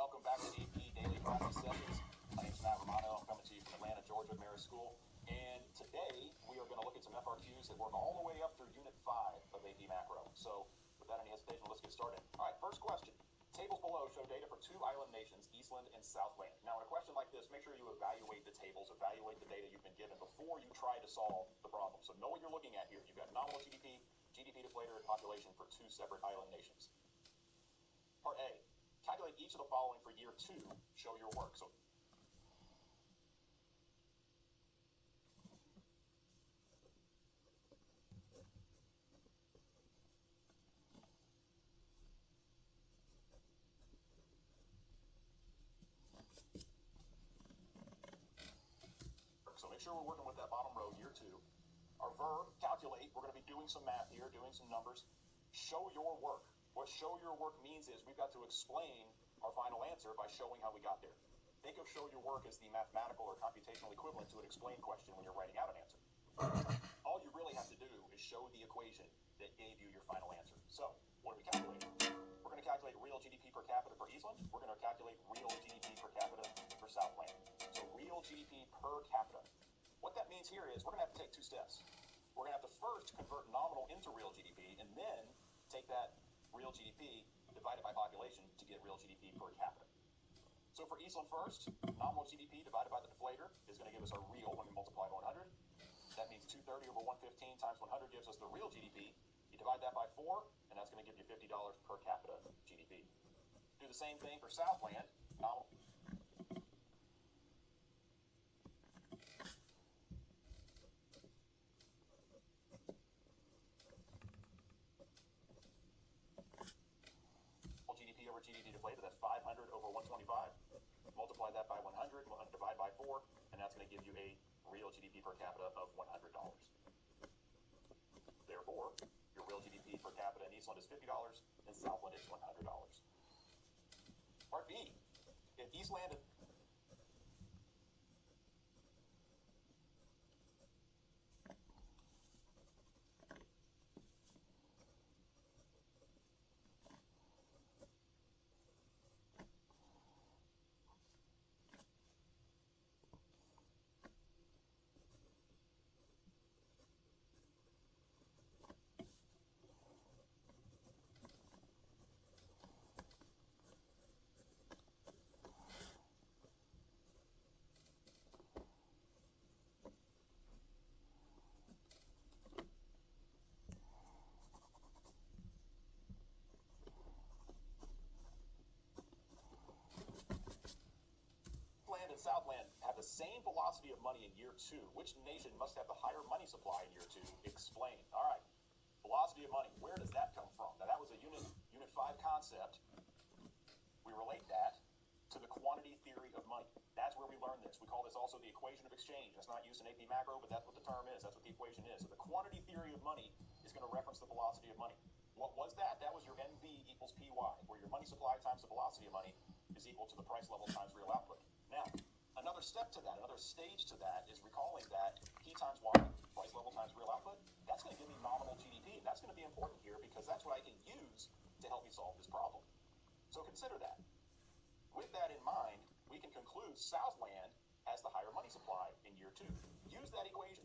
welcome back to AP Daily Practice Sessions. My name's Matt Romano. I'm coming to you from Atlanta, Georgia, Marist School. And today we are going to look at some FRQs that work all the way up through Unit 5 of AP Macro. So without any hesitation, let's get started. All right, first question. Tables below show data for two island nations, Eastland and Southland. Now, in a question like this, make sure you evaluate the tables, evaluate the data you've been given before you try to solve the problem. So know what you're looking at here. You've got nominal GDP, GDP deflator, and population for two separate island nations. Part A, calculate each of the following for year 2. Show your work. So make sure we're working with that bottom row, year 2. Our verb, calculate, we're going to be doing some math here, doing some numbers. Show your work. What show your work means is we've got to explain our final answer by showing how we got there. Think of show your work as the mathematical or computational equivalent to an explain question when you're writing out an answer. All you really have to do is show the equation that gave you your final answer. So, what are we calculating? We're going to calculate real GDP per capita for Eastland. We're going to calculate real GDP per capita for Southland. So, real GDP per capita. What that means here is we're going to have to take 2 steps. We're going to have to first convert nominal into real GDP and then take that real GDP divided by population to get real GDP per capita. So for Eastland first, nominal GDP divided by the deflator is going to give us our real when we multiply by 100. That means 230 over 115 times 100 gives us the real GDP. You divide that by 4, and that's going to give you $50 per capita GDP. Do the same thing for Southland. Nominal GDP over GDP deflated, that's 500 over 125. Multiply that by 100, divide by 4, and that's going to give you a real GDP per capita of $100. Therefore, your real GDP per capita in Eastland is $50 and Southland is $100. Part B, if Eastland and Southland have the same velocity of money in year 2. Which nation must have the higher money supply in year 2? Explain. All right. Velocity of money. Where does that come from? Now, that was a Unit 5 concept. We relate that to the quantity theory of money. That's where we learn this. We call this also the equation of exchange. That's not used in AP Macro, but that's what the term is. That's what the equation is. So the quantity theory of money is going to reference the velocity of money. What was that? That was your NV equals PY, where your money supply times the velocity of money is equal to the price level times real output. Now, another step to that, another stage to that is recalling that P times Y, price level times real output, that's going to give me nominal GDP. That's going to be important here because that's what I can use to help me solve this problem. So consider that. With that in mind, we can conclude Southland has the higher money supply in year 2. Use that equation.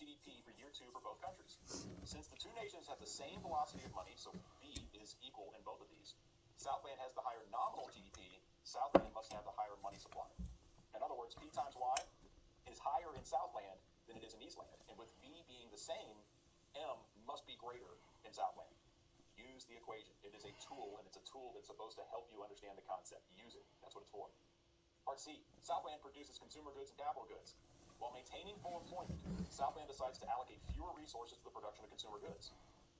GDP for year 2 for both countries. Since the two nations have the same velocity of money, so V is equal in both of these, Southland has the higher nominal GDP, Southland must have the higher money supply. In other words, P times Y is higher in Southland than it is in Eastland. And with V being the same, M must be greater in Southland. Use the equation. It is a tool, and it's a tool that's supposed to help you understand the concept. Use it. That's what it's for. Part C, Southland produces consumer goods and capital goods. While maintaining full employment, Southland decides to allocate fewer resources to the production of consumer goods.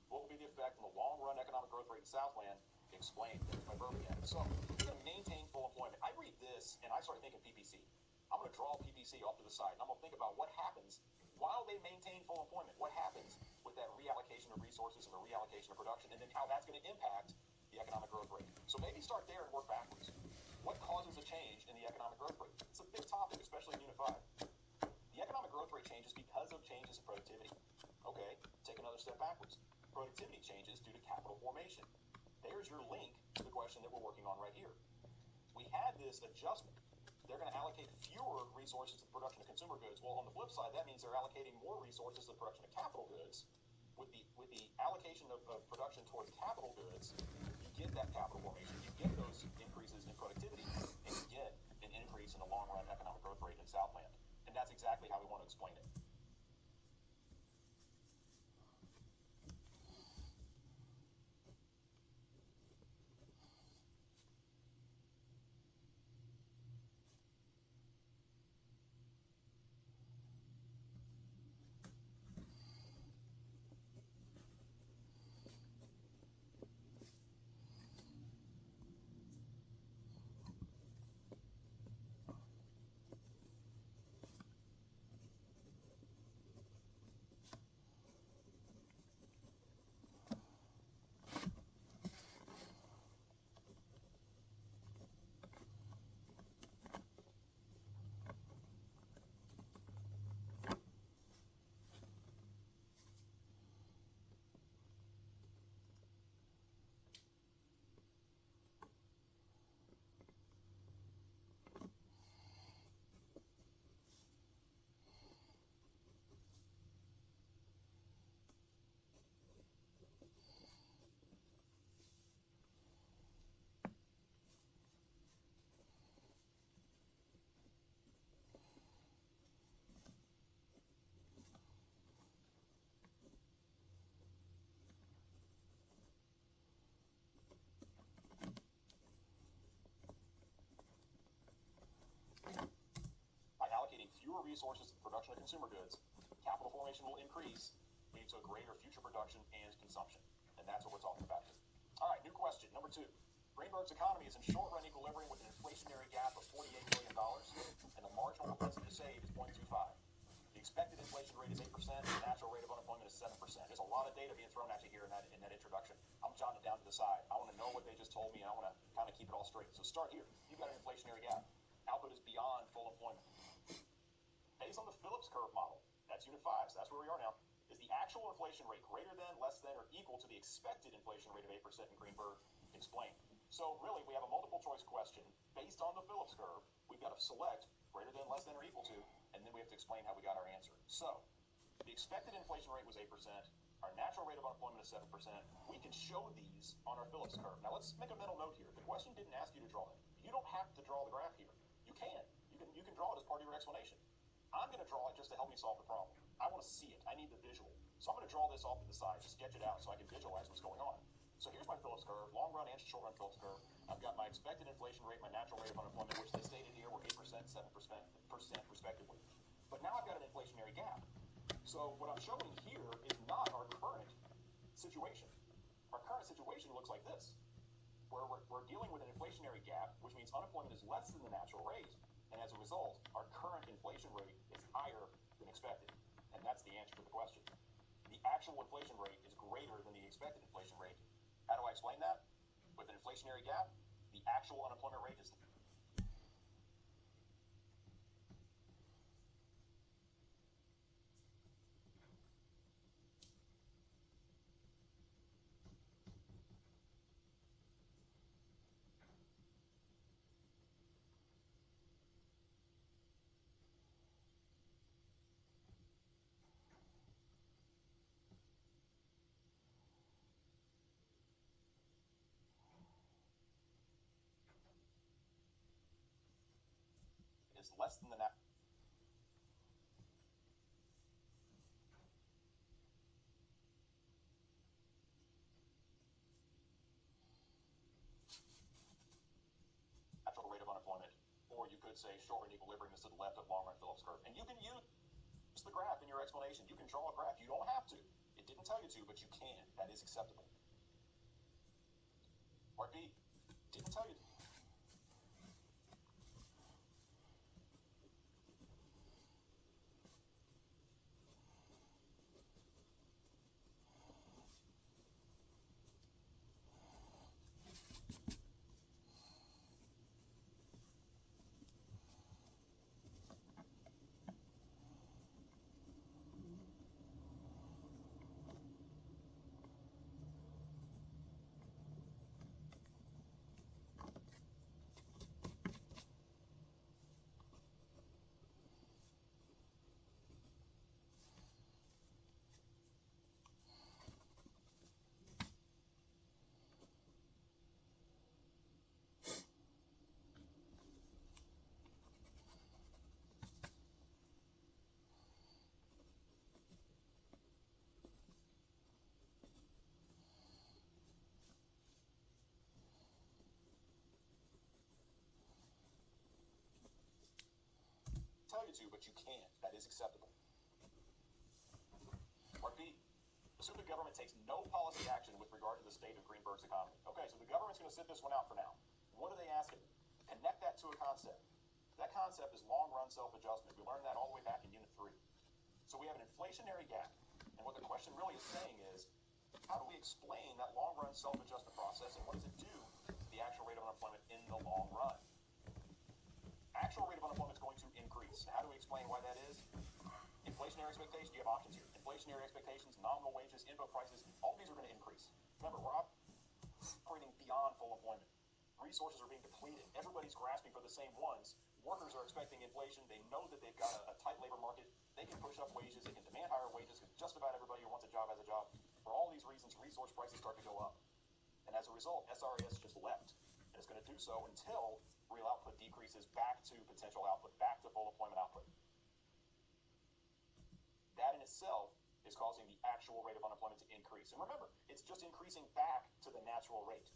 What will be the effect on the long-run economic growth rate in Southland? Explain. There's my verb again. So, we're going to maintain full employment. I read this, and I start thinking PPC. I'm going to draw PPC off to the side, and I'm going to think about what happens while they maintain full employment. What happens with that reallocation of resources and the reallocation of production, and then how that's going to impact the economic growth rate. So maybe start there and work backwards. What causes a change in the economic growth rate? It's a big topic, especially in Unit 5. The economic growth rate changes because of changes in productivity. Okay, take another step backwards. Productivity changes due to capital formation. There's your link to the question that we're working on right here. We had this adjustment. They're going to allocate fewer resources to the production of consumer goods. Well, on the flip side, that means they're allocating more resources to the production of capital goods. With the allocation of production towards capital goods, you get that capital formation, you get those increases in productivity, and you get an increase in the long-run economic growth rate in Southland. And that's exactly how we want to explain it. Fewer resources to the production of consumer goods, capital formation will increase, leading to a greater future production and consumption. And that's what we're talking about here. All right, new question, number 2. Greenberg's economy is in short-run equilibrium with an inflationary gap of $48 billion, and the marginal propensity to save is 0.25. The expected inflation rate is 8%, and the natural rate of unemployment is 7%. There's a lot of data being thrown at you here in that introduction. I'm jotting it down to the side. I want to know what they just told me, and I want to kind of keep it all straight. So start here. You've got an inflationary gap. Output is beyond full employment. Based on the Phillips curve model, that's Unit 5, so that's where we are now, is the actual inflation rate greater than, less than, or equal to the expected inflation rate of 8% in Greenberg? Explain. So really, we have a multiple choice question based on the Phillips curve. We've got to select greater than, less than, or equal to, and then we have to explain how we got our answer. So, the expected inflation rate was 8%, our natural rate of unemployment is 7%. We can show these on our Phillips curve. Now let's make a mental note here. The question didn't ask you to draw it. You don't have to draw the graph here. You can. You can draw it as part of your explanation. I'm going to draw it just to help me solve the problem. I want to see it. I need the visual. So I'm going to draw this off to the side, sketch it out so I can visualize what's going on. So here's my Phillips curve, long run and short run Phillips curve. I've got my expected inflation rate, my natural rate of unemployment, which they stated here were 8%, 7% respectively. But now I've got an inflationary gap. So what I'm showing here is not our current situation. Our current situation looks like this, where we're dealing with an inflationary gap, which means unemployment is less than the natural rate. And as a result, our current inflation rate is higher than expected. And that's the answer to the question. The actual inflation rate is greater than the expected inflation rate. How do I explain that? With an inflationary gap, the actual unemployment rate is is less than the natural rate of unemployment, or you could say short run equilibrium is to the left of long run Phillips curve. And you can use the graph in your explanation. You can draw a graph. You don't have to. It didn't tell you to, but you can. That is acceptable. Part B, didn't tell you to. Tell you to, but you can't. That is acceptable. Part B, assume the government takes no policy action with regard to the state of Greenberg's economy. Okay, so the government's going to sit this one out for now. What are they asking? Connect that to a concept. That concept is long-run self-adjustment. We learned that all the way back in Unit 3. So we have an inflationary gap. And what the question really is saying is, how do we explain that long-run self-adjustment process, and what does it do to the actual rate of unemployment in the long run? Actual rate of unemployment is going to increase. How do we explain why that is? Inflationary expectations, you have options here. Inflationary expectations, nominal wages, input prices, all these are going to increase. Remember, we're operating beyond full employment. Resources are being depleted. Everybody's grasping for the same ones. Workers are expecting inflation. They know that they've got a tight labor market. They can push up wages. They can demand higher wages because just about everybody who wants a job has a job. For all these reasons, resource prices start to go up. And as a result, SRAS just leapt. And it's going to do so until real output decreases back to potential output, back to full employment output. That in itself is causing the actual rate of unemployment to increase. And remember, it's just increasing back to the natural rate.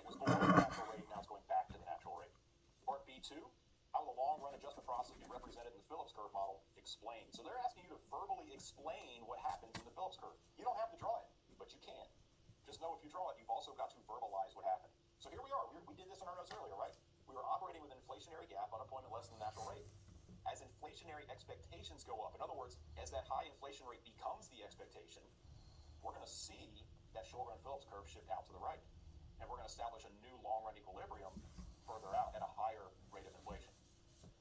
Below the natural rate, now it's going back to the natural rate. Part B2, how will the long-run adjustment process be represented in the Phillips curve model? Explain. So they're asking you to verbally explain what happens in the Phillips curve. You don't have to draw it, but you can. Just know if you draw it, you've also got to verbalize what happened. So here we are. We did this in our notes earlier, right? We were operating with an inflationary gap, unemployment less than the natural rate. As inflationary expectations go up, in other words, as that high inflation rate becomes the expectation, we're going to see that short-run Phillips curve shift out to the right. And we're going to establish a new long-run equilibrium further out at a higher rate of inflation.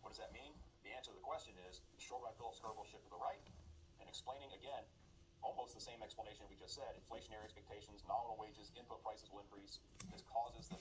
What does that mean? The answer to the question is the short-run Phillips curve will shift to the right, and explaining again almost the same explanation we just said. Inflationary expectations, nominal wages, input prices will increase. This causes the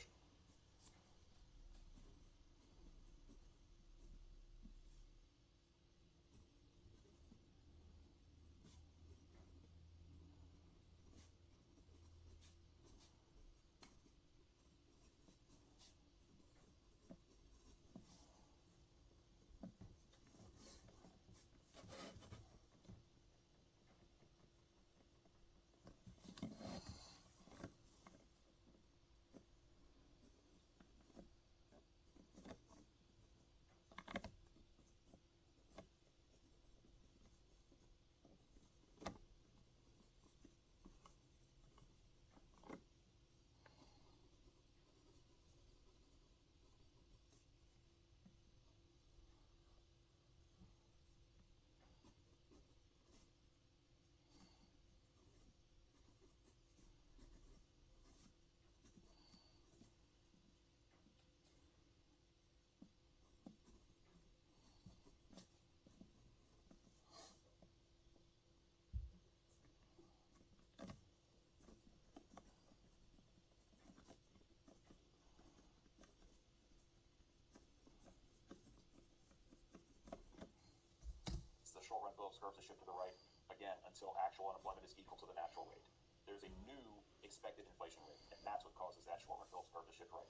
short-run Phillips curve to shift to the right, again, until actual unemployment is equal to the natural rate. There's a new expected inflation rate, and that's what causes that short-run Phillips curve to shift right.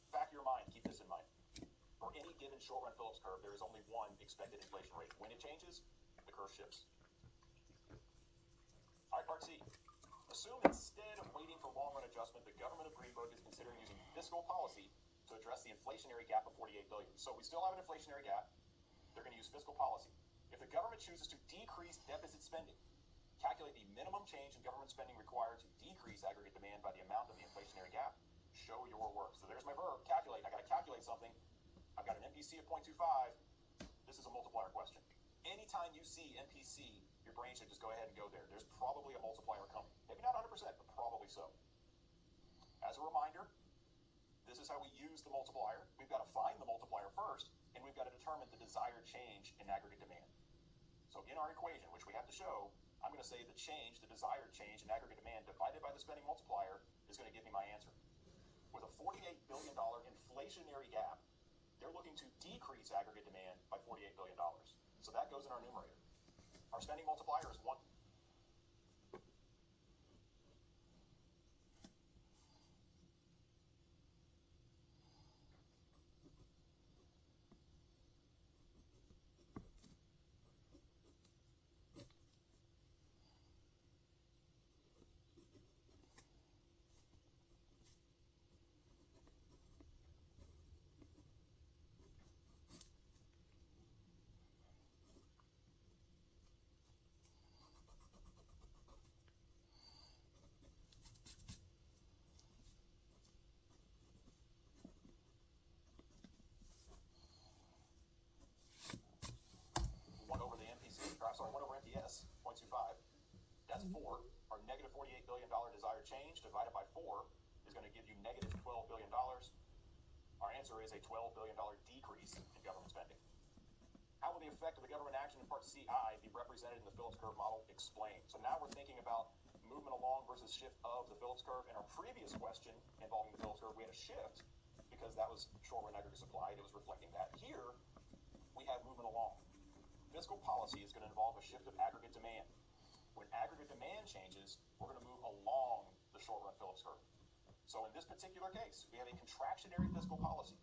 Back of your mind, keep this in mind. For any given short-run Phillips curve, there is only one expected inflation rate. When it changes, the curve shifts. All right, part C. Assume instead of waiting for long-run adjustment, the government of Greenberg is considering using fiscal policy to address the inflationary gap of $48 billion. So we still have an inflationary gap. They're going to use fiscal policy. If the government chooses to decrease deficit spending, calculate the minimum change in government spending required to decrease aggregate demand by the amount of the inflationary gap. Show your work. So there's my verb, calculate. I got to calculate something. I've got an MPC of 0.25. This is a multiplier question. Anytime you see MPC, your brain should just go ahead and go there. There's probably a multiplier coming. Maybe not 100%, but probably so. As a reminder, this is how we use the multiplier. We've got to find the multiplier first, and we've got to determine the desired change in aggregate demand. So in our equation, which we have to show, I'm going to say the change, the desired change in aggregate demand divided by the spending multiplier is going to give me my answer. With a $48 billion inflationary gap, they're looking to decrease aggregate demand by $48 billion. So that goes in our numerator. Our spending multiplier is 1. MPS, 0.25. That's 4. Our negative $48 billion desired change divided by 4 is going to give you negative $12 billion. Our answer is a $12 billion decrease in government spending. How will the effect of the government action in Part CI be represented in the Phillips curve model? Explained. So now we're thinking about movement along versus shift of the Phillips curve. In our previous question involving the Phillips curve, we had a shift because that was short-run aggregate supply. It was reflecting that. Here, we have movement along. Fiscal policy is going to involve a shift of aggregate demand. When aggregate demand changes, we're going to move along the short-run Phillips curve. So in this particular case, we have a contractionary fiscal policy.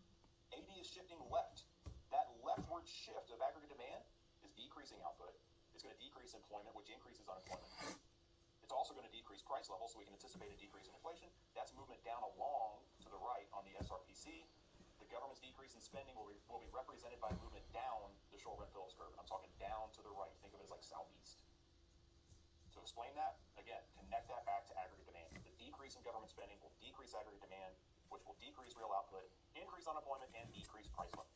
AD is shifting left. That leftward shift of aggregate demand is decreasing output. It's going to decrease employment, which increases unemployment. It's also going to decrease price levels, so we can anticipate a decrease in inflation. That's movement down along to the right on the SRPC. The government's decrease in spending will be represented by movement down the short-run Phillips curve. I'm talking down to the right. Think of it as like southeast. To explain that, again, connect that back to aggregate demand. The decrease in government spending will decrease aggregate demand, which will decrease real output, increase unemployment, and decrease price level.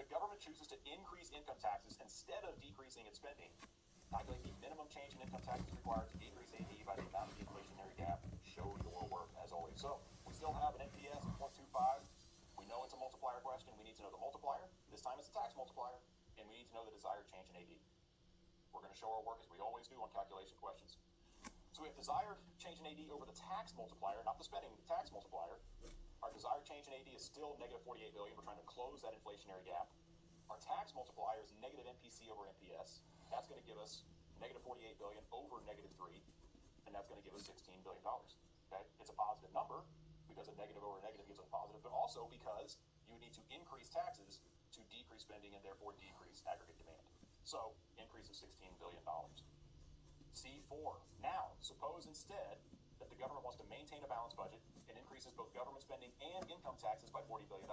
the government chooses to increase income taxes instead of decreasing its spending, calculate the minimum change in income taxes required to decrease AD by the amount of the inflationary gap. Show your work, as always. So we still have an NPS of 0.25. We know it's a multiplier question. We need to know the multiplier. This time it's a tax multiplier. And we need to know the desired change in AD. We're going to show our work as we always do on calculation questions. So we have desired change in AD over the tax multiplier, not the spending, the tax multiplier. Our desired change in AD is still negative 48 billion. We're trying to close that inflationary gap. Our tax multiplier is negative NPC over NPS. That's going to give us negative 48 billion over negative 3, and that's going to give us $16 billion. Okay, it's a positive number because a negative over a negative gives us a positive, but also because you would need to increase taxes to decrease spending and therefore decrease aggregate demand. So increase of $16 billion. C4. Now, suppose instead that the government wants to maintain a balanced budget and increases both government spending and income taxes by $40 billion.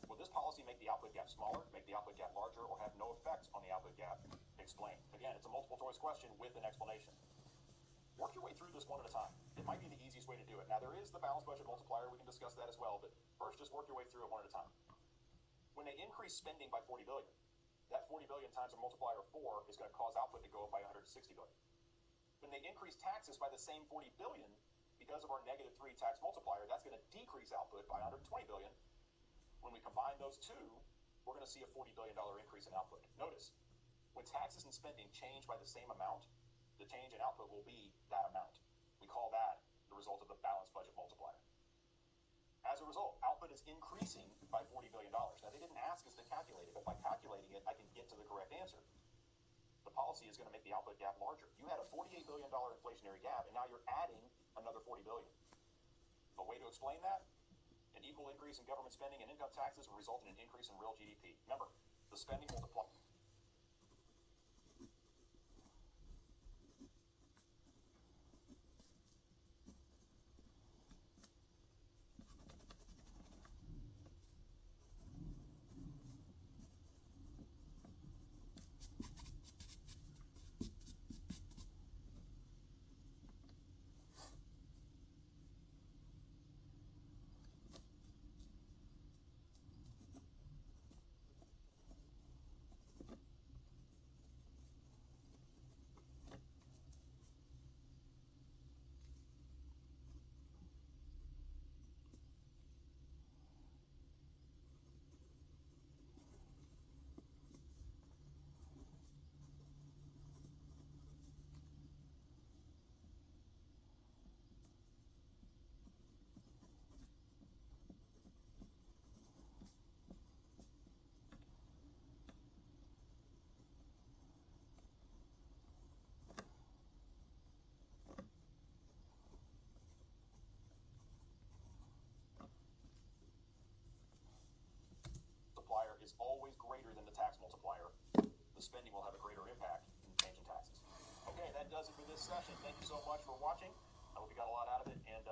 Will this policy make the output gap smaller, make the output gap larger, or have no effect on the output gap? Explain. Again, it's a multiple choice question with an explanation. Work your way through this one at a time. It might be the easiest way to do it. Now, there is the balanced budget multiplier. We can discuss that as well, but first, just work your way through it one at a time. When they increase spending by $40 billion, that $40 billion times a multiplier of 4 is going to cause output to go up by $160 billion. When they increase taxes by the same $40 billion, because of our negative 3 tax multiplier, that's going to decrease output by $120 billion. When we combine those two, we're going to see a $40 billion increase in output. Notice, when taxes and spending change by the same amount, the change in output will be that amount. We call that the result of the balanced budget multiplier. As a result, output is increasing by $40 billion. Now, they didn't ask us to calculate it, but by calculating it, I can get to the correct answer. The policy is going to make the output gap larger. You had a $48 billion inflationary gap, and now you're adding another $40 billion. The way to explain that? An equal increase in government spending and income taxes will result in an increase in real GDP. Remember, the spending multiplier. Is always greater than the tax multiplier. The spending will have a greater impact in changing taxes. Okay, that does it for this session. Thank you so much for watching. I hope you got a lot out of it, and